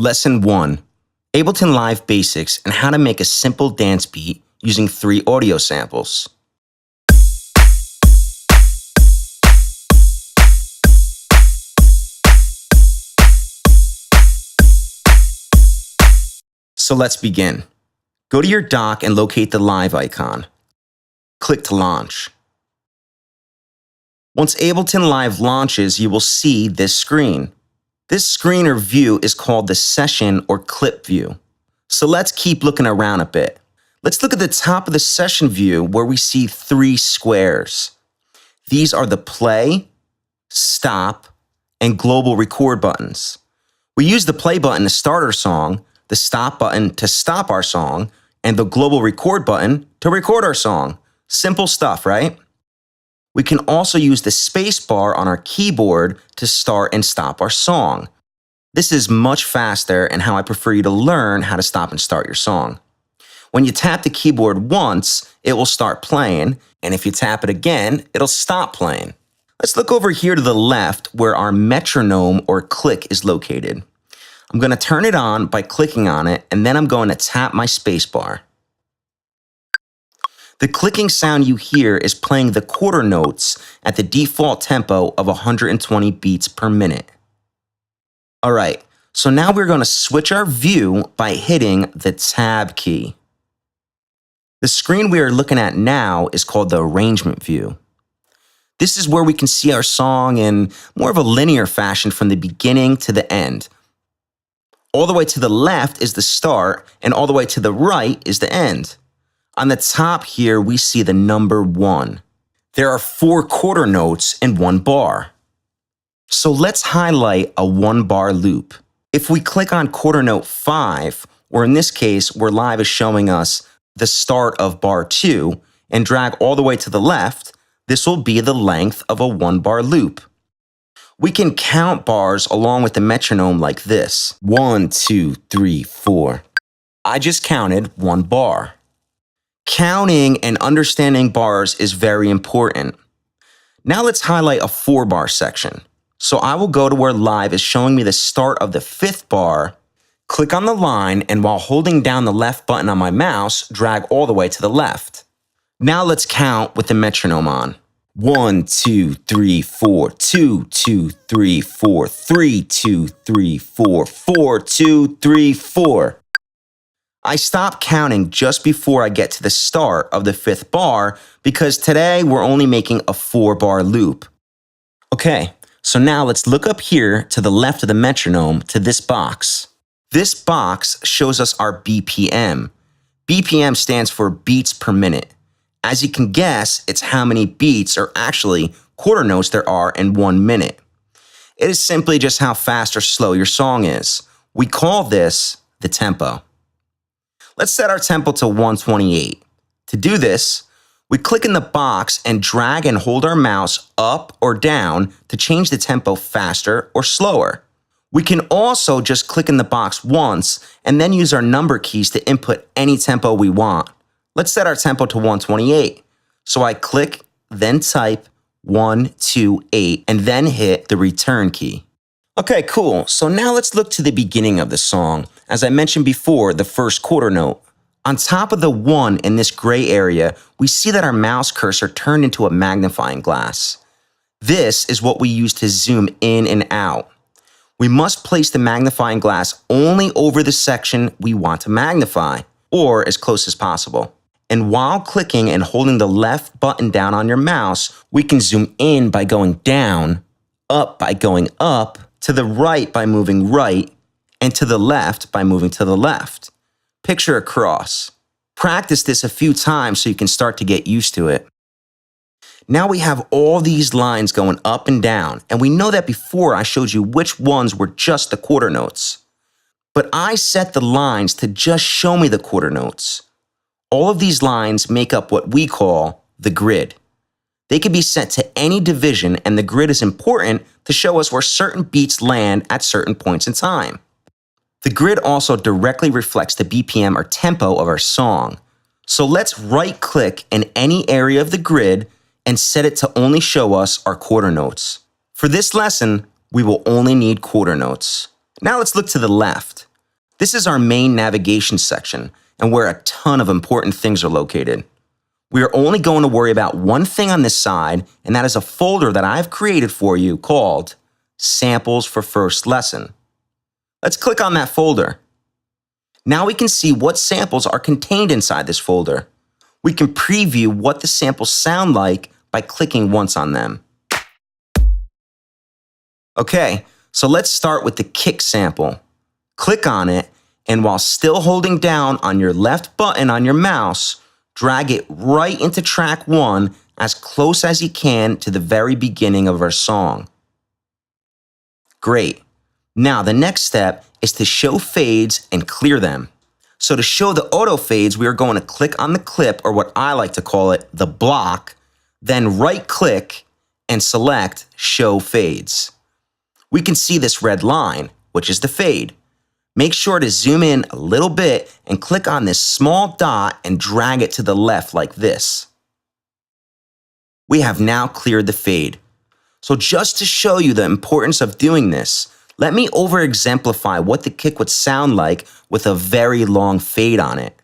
Lesson 1. Ableton Live Basics and how to make a simple dance beat using 3 audio samples. So let's begin. Go to your dock and locate the live icon. Click to launch. Once Ableton Live launches, you will see this screen. This screen or view is called the session or clip view. So let's keep looking around a bit. Let's look at the top of the session view where we see 3 squares. These are the play, stop, and global record buttons. We use the play button to start our song, the stop button to stop our song, and the global record button to record our song. Simple stuff, right? We can also use the space bar on our keyboard to start and stop our song. This is much faster and how I prefer you to learn how to stop and start your song. When you tap the keyboard once, it will start playing, and if you tap it again, it'll stop playing. Let's look over here to the left where our metronome or click is located. I'm going to turn it on by clicking on it, and then I'm going to tap my space bar. The clicking sound you hear is playing the quarter notes at the default tempo of 120 beats per minute. All right, so now we're going to switch our view by hitting the Tab key. The screen we are looking at now is called the arrangement view. This is where we can see our song in more of a linear fashion from the beginning to the end. All the way to the left is the start, and all the way to the right is the end. On the top here, we see the number 1. There are 4 quarter notes in 1 bar. So let's highlight a 1-bar loop. If we click on quarter note 5, or in this case, where Live is showing us the start of bar 2, and drag all the way to the left, this will be the length of a 1-bar loop. We can count bars along with the metronome like this. 1, 2, 3, 4. I just counted 1 bar. Counting and understanding bars is very important. Now let's highlight a 4-bar section. So I will go to where Live is showing me the start of the 5th bar, click on the line, and while holding down the left button on my mouse, drag all the way to the left. Now let's count with the metronome on. 1, 2, 3, 4, 2, 2, 3, 4, 3, 2, 3, 4, 4, 2, 3, 4. I stop counting just before I get to the start of the 5th bar because today we're only making a 4-bar loop. Okay, so now let's look up here to the left of the metronome to this box. This box shows us our BPM. BPM stands for beats per minute. As you can guess, it's how many beats, or actually quarter notes, there are in 1 minute. It is simply just how fast or slow your song is. We call this the tempo. Let's set our tempo to 128. To do this, we click in the box and drag and hold our mouse up or down to change the tempo faster or slower. We can also just click in the box once and then use our number keys to input any tempo we want. Let's set our tempo to 128. So I click, then type 128, and then hit the return key. Okay, cool. So now let's look to the beginning of the song. As I mentioned before, the first quarter note. On top of the 1 in this gray area, we see that our mouse cursor turned into a magnifying glass. This is what we use to zoom in and out. We must place the magnifying glass only over the section we want to magnify, or as close as possible. And while clicking and holding the left button down on your mouse, we can zoom in by going down, up by going up, to the right by moving right, and to the left by moving to the left. Picture a cross. Practice this a few times so you can start to get used to it. Now we have all these lines going up and down, and we know that before I showed you which ones were just the quarter notes. But I set the lines to just show me the quarter notes. All of these lines make up what we call the grid. They can be set to any division, and the grid is important to show us where certain beats land at certain points in time. The grid also directly reflects the BPM or tempo of our song. So let's right-click in any area of the grid and set it to only show us our quarter notes. For this lesson, we will only need quarter notes. Now let's look to the left. This is our main navigation section and where a ton of important things are located. We are only going to worry about one thing on this side, and that is a folder that I've created for you called Samples for First Lesson. Let's click on that folder. Now we can see what samples are contained inside this folder. We can preview what the samples sound like by clicking once on them. Okay, so let's start with the kick sample. Click on it, and while still holding down on your left button on your mouse, drag it right into track 1 as close as you can to the very beginning of our song. Great. Now the next step is to show fades and clear them. So to show the auto fades, we are going to click on the clip, or what I like to call it, the block, then right click and select Show Fades. We can see this red line, which is the fade. Make sure to zoom in a little bit and click on this small dot and drag it to the left like this. We have now cleared the fade. So just to show you the importance of doing this, let me over-exemplify what the kick would sound like with a very long fade on it.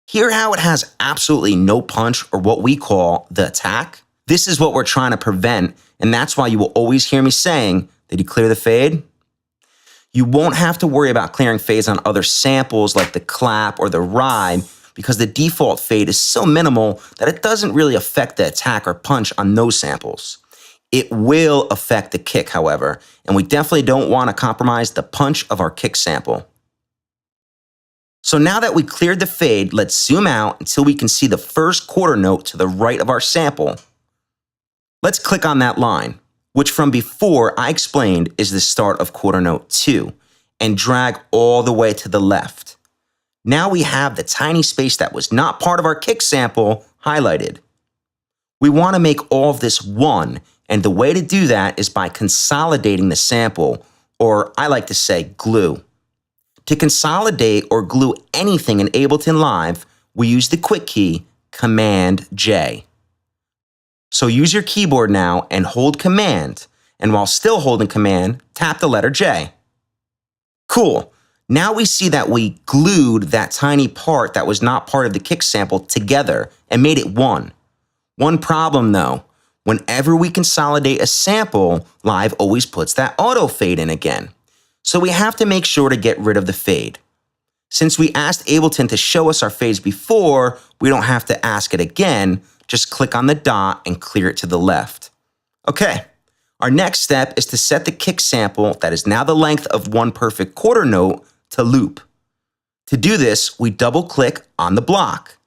Hear how it has absolutely no punch, or what we call the attack? This is what we're trying to prevent, and that's why you will always hear me saying, did you clear the fade? You won't have to worry about clearing fades on other samples like the clap or the ride, because the default fade is so minimal that it doesn't really affect the attack or punch on those samples. It will affect the kick, however, and we definitely don't want to compromise the punch of our kick sample. So now that we cleared the fade, let's zoom out until we can see the first quarter note to the right of our sample. Let's click on that line, which from before I explained is the start of quarter note 2, and drag all the way to the left. Now we have the tiny space that was not part of our kick sample highlighted. We want to make all of this one, and the way to do that is by consolidating the sample, or I like to say glue. To consolidate or glue anything in Ableton Live, we use the quick key, Command J. So use your keyboard now and hold Command, and while still holding Command, tap the letter J. Cool. Now we see that we glued that tiny part that was not part of the kick sample together and made it one. One problem though, whenever we consolidate a sample, Live always puts that auto fade in again. So we have to make sure to get rid of the fade. Since we asked Ableton to show us our fades before, we don't have to ask it again. Just click on the dot and clear it to the left. Okay, our next step is to set the kick sample, that is now the length of one perfect quarter note, to loop. To do this, we double click on the block.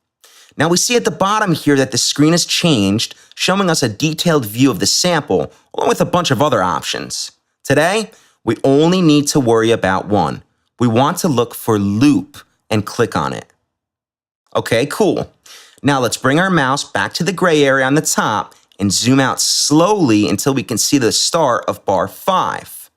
Now we see at the bottom here that the screen has changed, showing us a detailed view of the sample, along with a bunch of other options. Today, we only need to worry about one. We want to look for loop and click on it. Okay, cool. Now let's bring our mouse back to the gray area on the top and zoom out slowly until we can see the start of bar 5.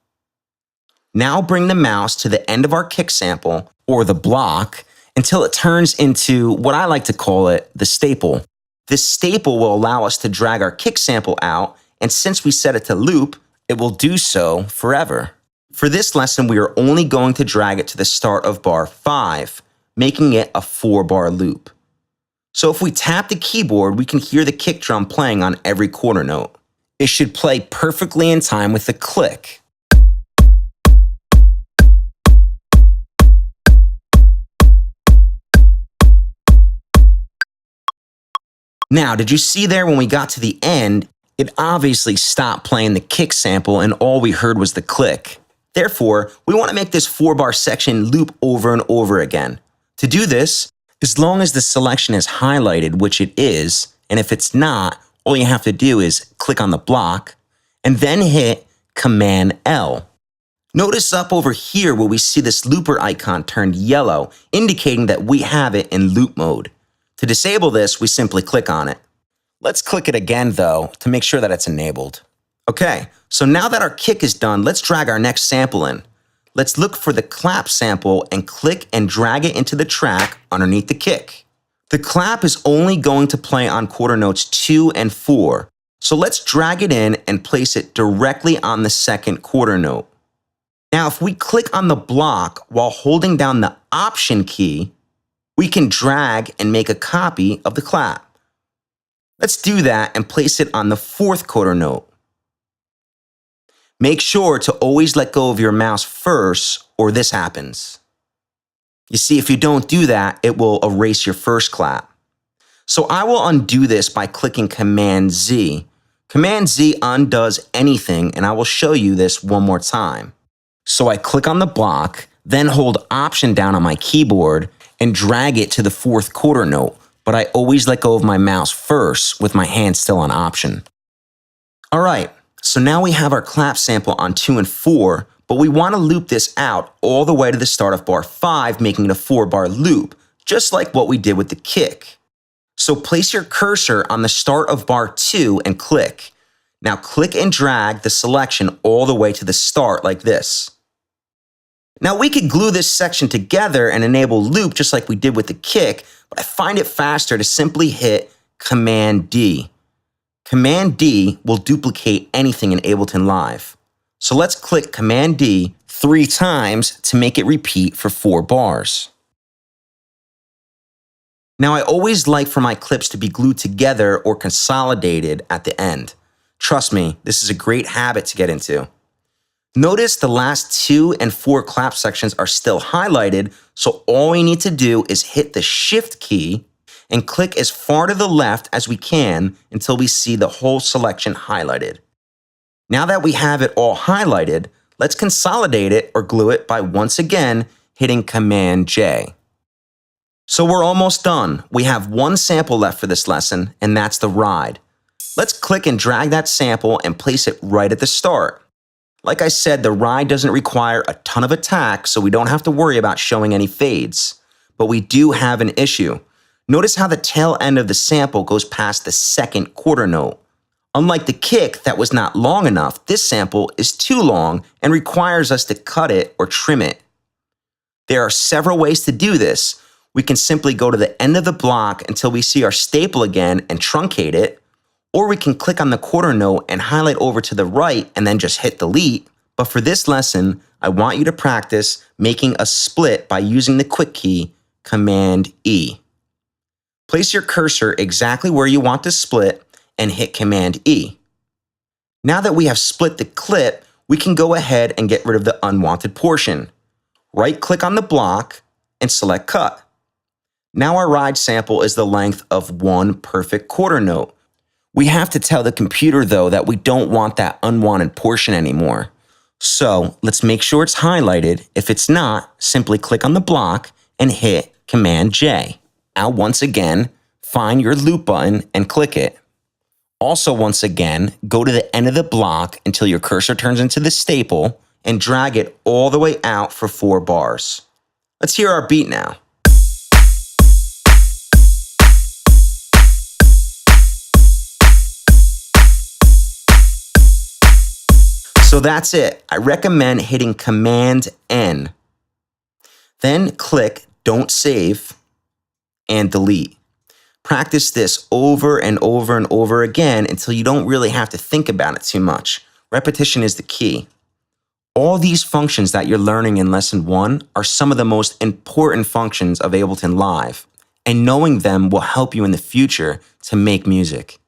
Now bring the mouse to the end of our kick sample, or the block, until it turns into what I like to call it, the staple. This staple will allow us to drag our kick sample out, and since we set it to loop, it will do so forever. For this lesson, we are only going to drag it to the start of bar 5, making it a 4-bar loop. So if we tap the keyboard, we can hear the kick drum playing on every quarter note. It should play perfectly in time with the click. Now, did you see there when we got to the end, it obviously stopped playing the kick sample and all we heard was the click. Therefore, we want to make this 4-bar section loop over and over again. To do this, as long as the selection is highlighted, which it is, and if it's not, all you have to do is click on the block and then hit Command L. Notice up over here where we see this looper icon turned yellow, indicating that we have it in loop mode. To disable this, we simply click on it. Let's click it again though, to make sure that it's enabled. Okay, so now that our kick is done, let's drag our next sample in. Let's look for the clap sample and click and drag it into the track underneath the kick. The clap is only going to play on quarter notes 2 and 4, so let's drag it in and place it directly on the second quarter note. Now, if we click on the block while holding down the Option key, we can drag and make a copy of the clap. Let's do that and place it on the fourth quarter note. Make sure to always let go of your mouse first, or this happens. You see, if you don't do that, it will erase your first clap. So I will undo this by clicking Command Z. Command Z undoes anything, and I will show you this one more time. So I click on the block, then hold Option down on my keyboard and drag it to the fourth quarter note, but I always let go of my mouse first with my hand still on Option. All right, so now we have our clap sample on 2 and 4, but we want to loop this out all the way to the start of bar 5, making it a 4-bar loop, just like what we did with the kick. So place your cursor on the start of bar 2 and click. Now click and drag the selection all the way to the start like this. Now we could glue this section together and enable loop just like we did with the kick, but I find it faster to simply hit Command D. Command D will duplicate anything in Ableton Live. So let's click Command D 3 times to make it repeat for 4 bars. Now I always like for my clips to be glued together or consolidated at the end. Trust me, this is a great habit to get into. Notice the last 2 and 4 clap sections are still highlighted, so all we need to do is hit the Shift key and click as far to the left as we can until we see the whole selection highlighted. Now that we have it all highlighted, let's consolidate it or glue it by once again hitting Command J. So we're almost done. We have one sample left for this lesson, and that's the ride. Let's click and drag that sample and place it right at the start. Like I said, the ride doesn't require a ton of attack, so we don't have to worry about showing any fades. But we do have an issue. Notice how the tail end of the sample goes past the second quarter note. Unlike the kick that was not long enough, this sample is too long and requires us to cut it or trim it. There are several ways to do this. We can simply go to the end of the block until we see our staple again and truncate it, or we can click on the quarter note and highlight over to the right and then just hit delete. But for this lesson, I want you to practice making a split by using the quick key, Command E. Place your cursor exactly where you want to split and hit Command E. Now that we have split the clip, we can go ahead and get rid of the unwanted portion. Right-click on the block and select Cut. Now our ride sample is the length of 1 perfect quarter note. We have to tell the computer, though, that we don't want that unwanted portion anymore. So let's make sure it's highlighted. If it's not, simply click on the block and hit Command J. Now, once again, find your loop button and click it. Also, once again, go to the end of the block until your cursor turns into the staple and drag it all the way out for 4 bars. Let's hear our beat now. So that's it. I recommend hitting Command N. Then click Don't Save and delete. Practice this over and over and over again until you don't really have to think about it too much. Repetition is the key. All these functions that you're learning in Lesson 1 are some of the most important functions of Ableton Live, and knowing them will help you in the future to make music.